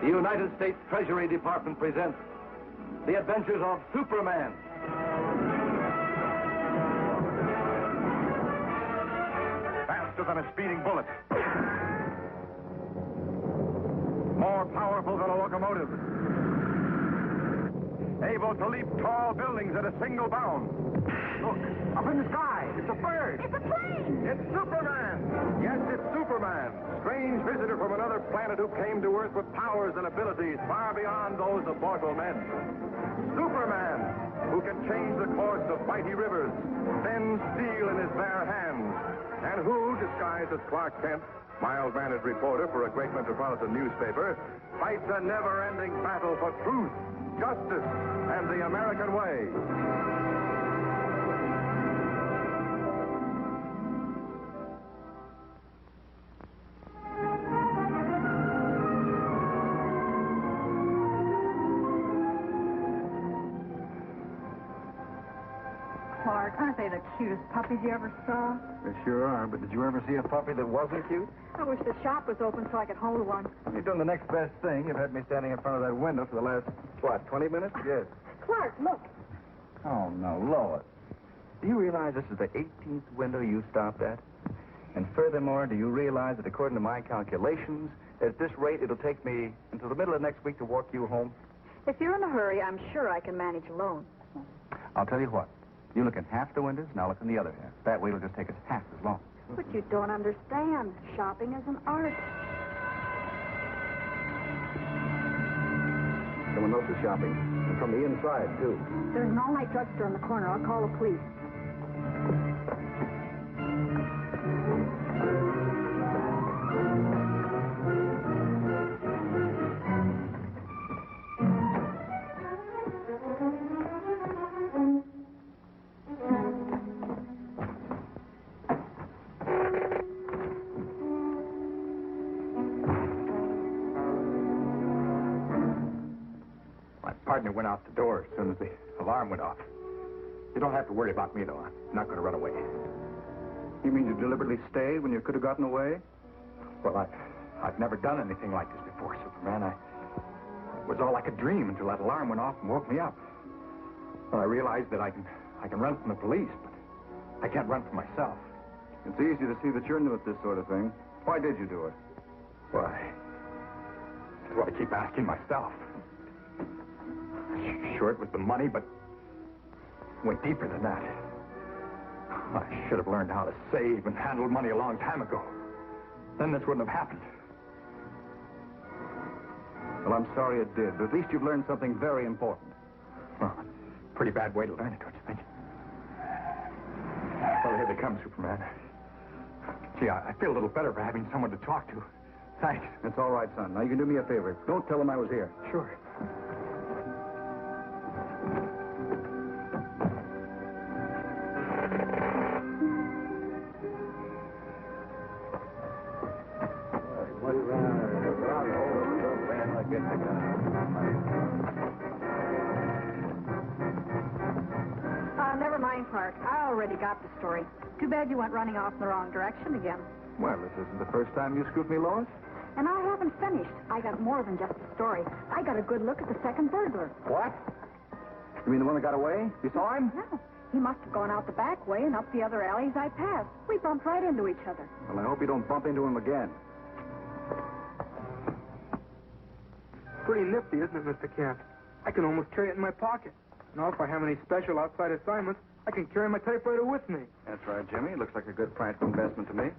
The United States Treasury Department presents The Adventures of Superman. Faster than a speeding bullet. More powerful than a locomotive. Able to leap tall buildings at a single bound. Look, up in the sky. It's a bird. It's a plane! It's Superman! Yes, it's Superman. Strange visitor from another planet who came to Earth with powers and abilities far beyond those of mortal men. Superman, who can change the course of mighty rivers, bend steel in his bare hands, and who, disguised as Clark Kent, mild-mannered reporter for a great metropolitan newspaper, fights a never-ending battle for truth, justice, and the American way. Clark, aren't they the cutest puppies you ever saw? They sure are, but did you ever see a puppy that wasn't cute? I wish the shop was open so I could hold one. You're doing the next best thing. You've had me standing in front of that window for the last, 20 minutes? Yes. Clark, look. Oh, no, Lois. Do you realize this is the 18th window you stopped at? And furthermore, do you realize that according to my calculations, at this rate, it'll take me until the middle of next week to walk you home? If you're in a hurry, I'm sure I can manage alone. I'll tell you what. You look in half the windows, and I'll look in the other half. That way it'll just take us half as long. But you don't understand. Shopping is an art. Someone else is shopping. And from the inside, too. There's an all-night drugstore in the corner. I'll call the police. Partner went out the door as soon as the alarm went off. You don't have to worry about me, though. I'm not going to run away. You mean you deliberately stayed when you could have gotten away? Well, I've never done anything like this before, Superman. It was all like a dream until that alarm went off and woke me up. Well, I realized that I can run from the police, but I can't run from myself. It's easy to see that you're new at this sort of thing. Why did you do it? Why? That's what I keep asking myself. Sure, it was the money, but it went deeper than that. I should have learned how to save and handle money a long time ago. Then this wouldn't have happened. Well, I'm sorry it did, but at least you've learned something very important. Well, pretty bad way to learn it, don't you think? Well, here they come, Superman. Gee, I feel a little better for having someone to talk to. Thanks. That's all right, son. Now, you can do me a favor. Don't tell them I was here. Sure. Never mind, Clark. I already got the story. Too bad you went running off in the wrong direction again. Well, this isn't the first time you scooped me, Lois. And I haven't finished. I got more than just a story. I got a good look at the second burglar. What? You mean the one that got away? You saw him? No. He must have gone out the back way and up the other alleys I passed. We bumped right into each other. Well, I hope you don't bump into him again. Pretty nifty, isn't it, Mr. Kent? I can almost carry it in my pocket. Now, if I have any special outside assignments, I can carry my typewriter with me. That's right, Jimmy. Looks like a good practical investment to me.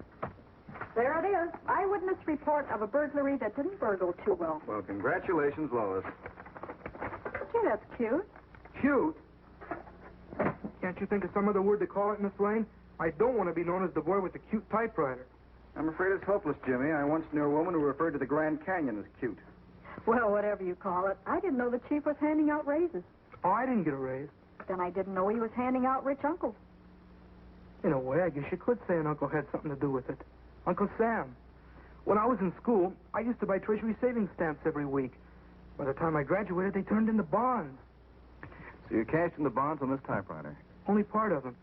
There it is. Eyewitness report of a burglary that didn't burgle too well. Well, congratulations, Lois. Gee, that's cute. Cute? Can't you think of some other word to call it, Miss Lane? I don't want to be known as the boy with the cute typewriter. I'm afraid it's hopeless, Jimmy. I once knew a woman who referred to the Grand Canyon as cute. Well, whatever you call it. I didn't know the chief was handing out raises. Oh, I didn't get a raise. Then I didn't know he was handing out rich uncles. In a way, I guess you could say an uncle had something to do with it. Uncle Sam. When I was in school, I used to buy Treasury savings stamps every week. By the time I graduated, they turned into bonds. So you cashed in the bonds on this typewriter? Only part of them.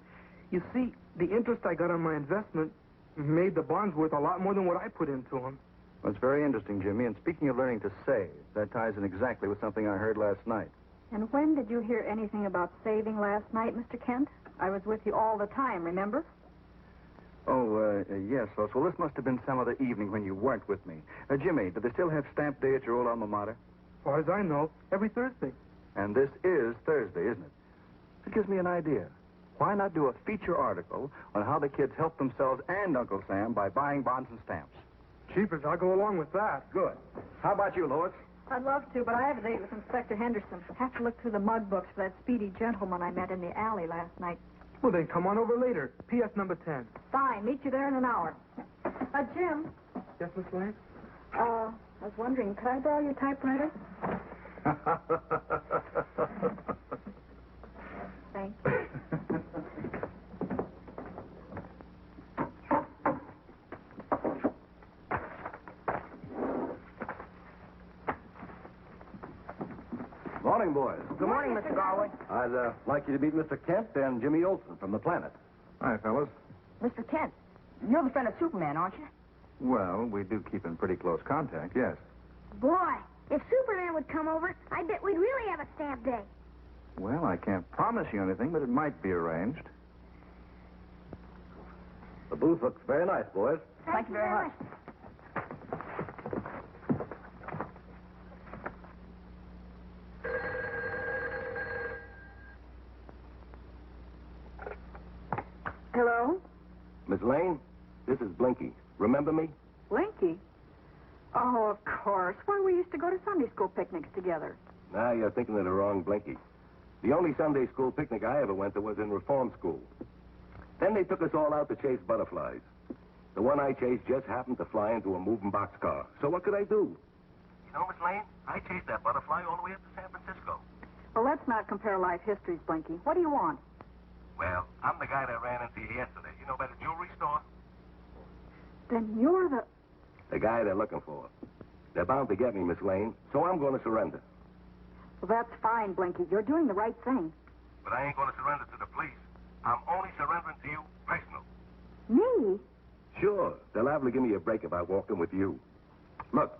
You see, the interest I got on my investment made the bonds worth a lot more than what I put into them. Well, it's very interesting, Jimmy. And speaking of learning to save, that ties in exactly with something I heard last night. And when did you hear anything about saving last night, Mr. Kent? I was with you all the time, remember? Oh, yes, Lois. Well, this must have been some other evening when you weren't with me. Jimmy, do they still have stamp day at your old alma mater? As far as I know, every Thursday. And this is Thursday, isn't it? It gives me an idea. Why not do a feature article on how the kids help themselves and Uncle Sam by buying bonds and stamps? Cheapers, I'll go along with that. Good. How about you, Lois? I'd love to, but I have a date with Inspector Henderson. Have to look through the mug books for that speedy gentleman I met in the alley last night. Well, then come on over later. P.S. number 10. Fine. Meet you there in an hour. Jim. Yes, Miss Lane? I was wondering, could I borrow your typewriter? Thanks. Morning, boys. Good morning, Mr. Garwood. I'd like you to meet Mr. Kent and Jimmy Olsen from the Planet. Hi, fellas. Mr. Kent, you're the friend of Superman, aren't you? Well, we do keep in pretty close contact, yes. Boy, if Superman would come over, I bet we'd really have a stamp day. Well, I can't promise you anything, but it might be arranged. The booth looks very nice, boys. Thank you very much. Hello? Miss Lane, this is Blinky. Remember me? Blinky? Oh, of course. Why, we used to go to Sunday school picnics together. Now you're thinking of the wrong Blinky. The only Sunday school picnic I ever went to was in reform school. Then they took us all out to chase butterflies. The one I chased just happened to fly into a moving boxcar. So what could I do? You know, Miss Lane, I chased that butterfly all the way up to San Francisco. Well, let's not compare life histories, Blinky. What do you want? Well, I'm the guy that ran into you yesterday. You know, by the jewelry store? Then you're the... The guy they're looking for. They're bound to get me, Miss Lane, so I'm going to surrender. Well, that's fine, Blinky. You're doing the right thing. But I ain't going to surrender to the police. I'm only surrendering to you personal. Me? Sure. They'll liable give me a break if I walk in with you. Look,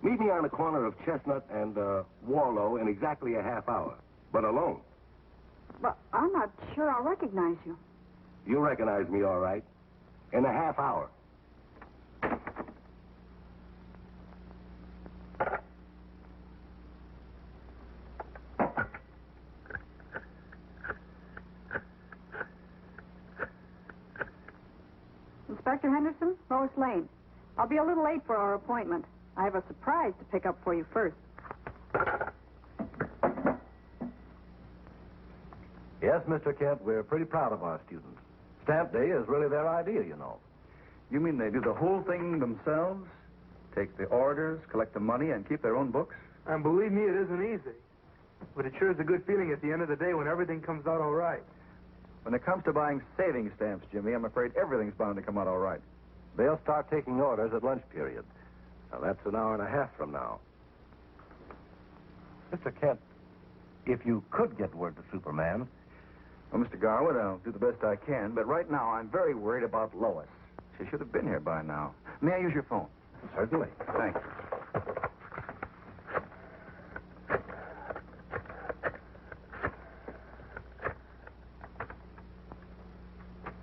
meet me on the corner of Chestnut and Warlow in exactly a half hour, but alone. But I'm not sure I'll recognize you. You'll recognize me all right. In a half hour. Inspector Henderson, Lois Lane. I'll be a little late for our appointment. I have a surprise to pick up for you first. Yes, Mr. Kent, we're pretty proud of our students. Stamp Day is really their idea, you know. You mean they do the whole thing themselves? Take the orders, collect the money, and keep their own books? And believe me, it isn't easy. But it sure is a good feeling at the end of the day when everything comes out all right. When it comes to buying savings stamps, Jimmy, I'm afraid everything's bound to come out all right. They'll start taking orders at lunch period. Now, that's an hour and a half from now. Mr. Kent, if you could get word to Superman... Well, Mr. Garwood, I'll do the best I can, but right now I'm very worried about Lois. She should have been here by now. May I use your phone? Certainly. Thanks.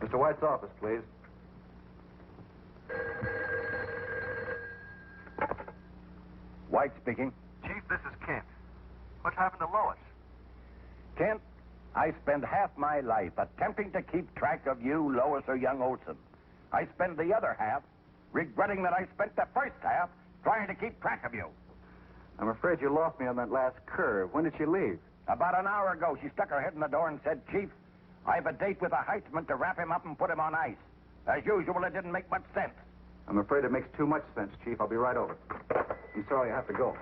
Mr. White's office, please. White speaking. Chief, this is Kent. What happened to Lois? Kent, I spend half my life attempting to keep track of you, Lois, or young Olson. I spend the other half regretting that I spent the first half trying to keep track of you. I'm afraid you lost me on that last curve. When did she leave? About an hour ago, she stuck her head in the door and said, Chief, I have a date with a heightsman to wrap him up and put him on ice. As usual, it didn't make much sense. I'm afraid it makes too much sense, Chief. I'll be right over. I'm sorry I have to go.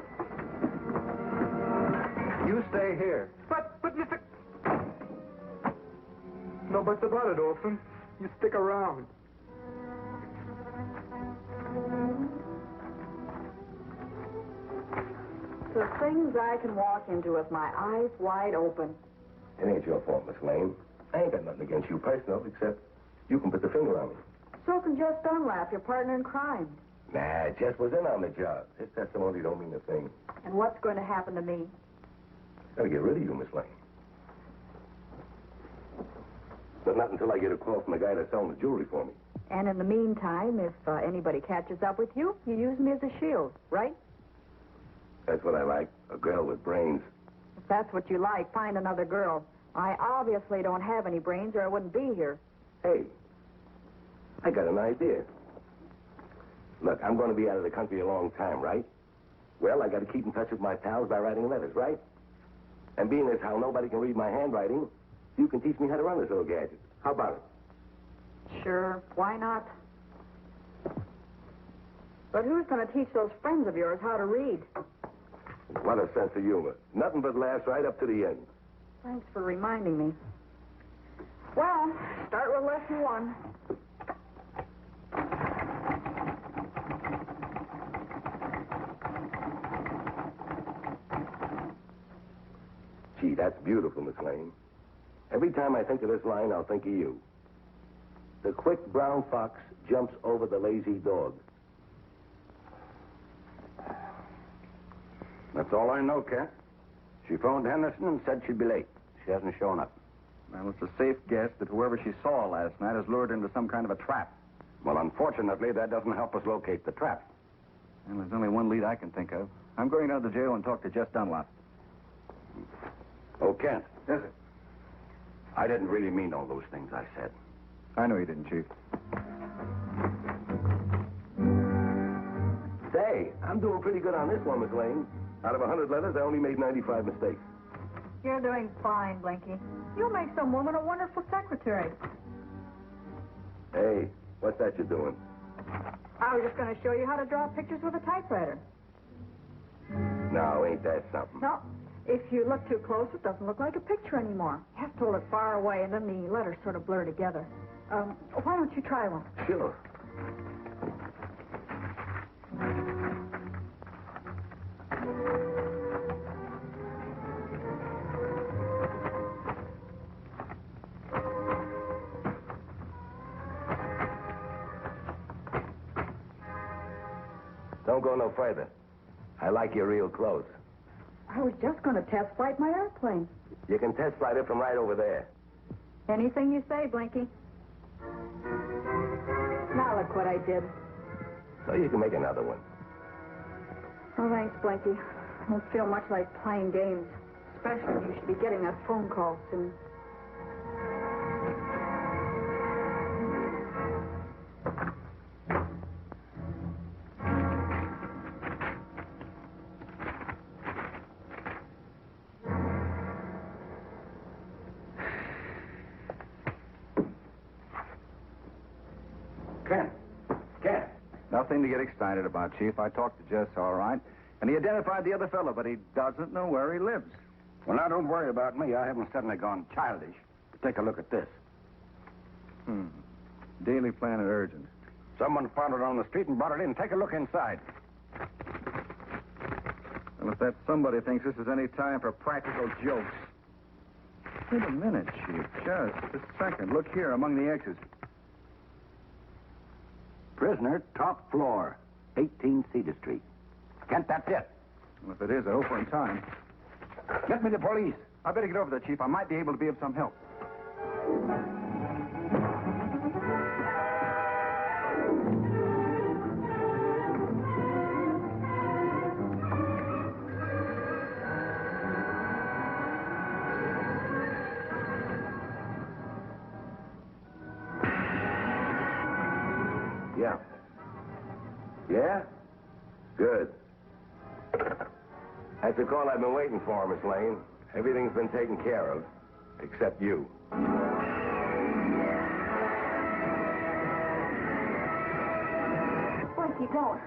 You stay here. But, Mr... No buts about it, Olson. You stick around. The things I can walk into with my eyes wide open. It ain't your fault, Miss Lane. I ain't got nothing against you personal, except you can put the finger on me. So can Jess Dunlap, your partner in crime. Nah, Jess was in on the job. His testimony don't mean a thing. And what's going to happen to me? Gotta get rid of you, Miss Lane. But not until I get a call from the guy that's selling the jewelry for me. And in the meantime, if anybody catches up with you, you use me as a shield, right? That's what I like. A girl with brains. If that's what you like, find another girl. I obviously don't have any brains or I wouldn't be here. Hey, I got an idea. Look, I'm going to be out of the country a long time, right? Well, I got to keep in touch with my pals by writing letters, right? And being as how nobody can read my handwriting, you can teach me how to run this little gadget. How about it? Sure, why not? But who's going to teach those friends of yours how to read? What a sense of humor. Nothing but laughs right up to the end. Thanks for reminding me. Well, start with lesson 1. Gee, that's beautiful, Miss Lane. Every time I think of this line, I'll think of you. The quick brown fox jumps over the lazy dog. That's all I know, Kent. She phoned Henderson and said she'd be late. She hasn't shown up. Well, it's a safe guess that whoever she saw last night has lured her into some kind of a trap. Well, unfortunately, that doesn't help us locate the trap. And there's only one lead I can think of. I'm going down to the jail and talk to Jess Dunlop. Oh, Kent. Yes, sir. I didn't really mean all those things I said. I know you didn't, Chief. Say, I'm doing pretty good on this one, Miss Lane. Out of 100 letters, I only made 95 mistakes. You're doing fine, Blinky. You'll make some woman a wonderful secretary. Hey, what's that you're doing? I was just going to show you how to draw pictures with a typewriter. No, ain't that something? No, if you look too close, it doesn't look like a picture anymore. You have to hold it far away, and then the letters sort of blur together. Why don't you try one? Sure. Don't go no further. I like you real close. I was just going to test flight my airplane. You can test flight it from right over there. Anything you say, Blinky. Now look what I did. So you can make another one. Oh, thanks, Blinky. I don't feel much like playing games. Especially when you should be getting that phone call soon. Kent. Nothing to get excited about, Chief. I talked to Jess, all right. And he identified the other fellow, but he doesn't know where he lives. Well, now, don't worry about me. I haven't suddenly gone childish. Take a look at this. Daily Planet Urgent. Someone found it on the street and brought it in. Take a look inside. Well, if that somebody thinks this is any time for practical jokes. Wait a minute, Chief. Just a second. Look here among the X's. Prisoner, top floor, 18 Cedar Street. Kent, that's it. Well, if it is, I hope we're in time. Get me the police. I better get over there, Chief. I might be able to be of some help. Yeah. Yeah? Good. That's the call I've been waiting for, Miss Lane. Everything's been taken care of, except you. Blinky, don't.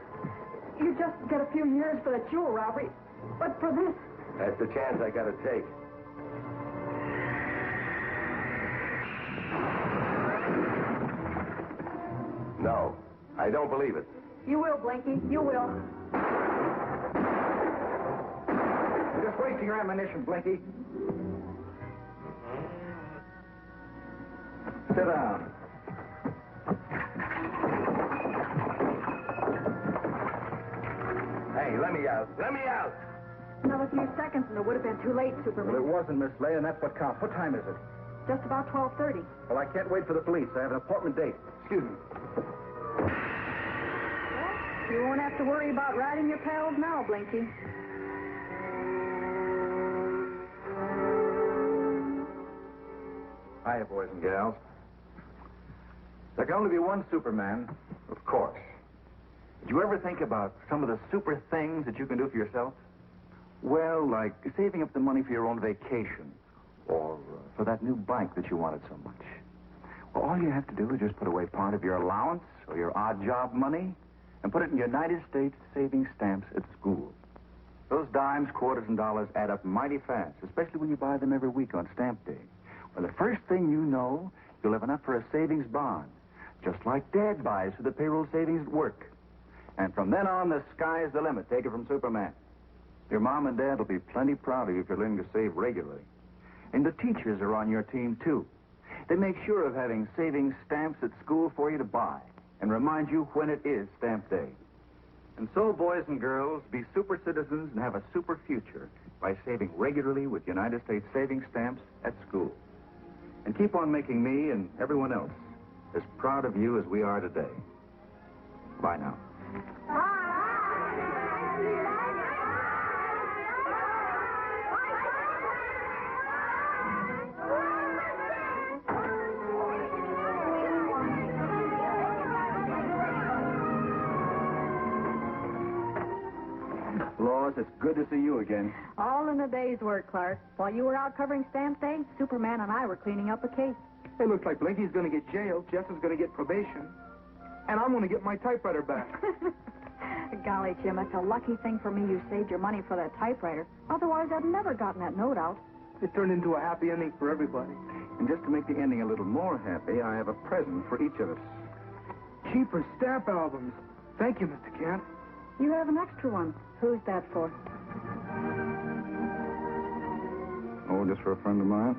You just get a few years for the jewel robbery. But for this... That's the chance I gotta take. No, I don't believe it. You will, Blinky. You will. You're just wasting your ammunition, Blinky. Sit down. Let me out. Let me out. Another few seconds and it would have been too late, Superman. Well, it wasn't, Miss Lay, and that's what counts. What time is it? Just about 12:30. Well, I can't wait for the police. I have an appointment date. Excuse me. You won't have to worry about riding your pals now, Blinky. Hiya, boys and gals. There can only be one Superman, of course. Did you ever think about some of the super things that you can do for yourself? Well, like saving up the money for your own vacation, or for that new bike that you wanted so much. Well, all you have to do is just put away part of your allowance or your odd job money and put it in United States savings stamps at school. Those dimes, quarters, and dollars add up mighty fast, especially when you buy them every week on stamp day. Well, the first thing you know, you'll have enough for a savings bond, just like Dad buys for the payroll savings at work. And from then on, the sky's the limit. Take it from Superman. Your mom and Dad will be plenty proud of you if you're learning to save regularly. And the teachers are on your team, too. They make sure of having savings stamps at school for you to buy and remind you when it is stamp day. And so, boys and girls, be super citizens and have a super future by saving regularly with United States savings stamps at school. And keep on making me and everyone else as proud of you as we are today. Bye now. Lois, it's good to see you again. All in a day's work, Clark. While you were out covering stamp day, Superman and I were cleaning up a case. It looks like Blinky's going to get jailed, Jess is going to get probation, and I'm going to get my typewriter back. Golly, Jim, it's a lucky thing for me you saved your money for that typewriter. Otherwise, I'd never gotten that note out. It turned into a happy ending for everybody. And just to make the ending a little more happy, I have a present for each of us. Cheaper stamp albums. Thank you, Mr. Kent. You have an extra one. Who's that for? Oh, just for a friend of mine.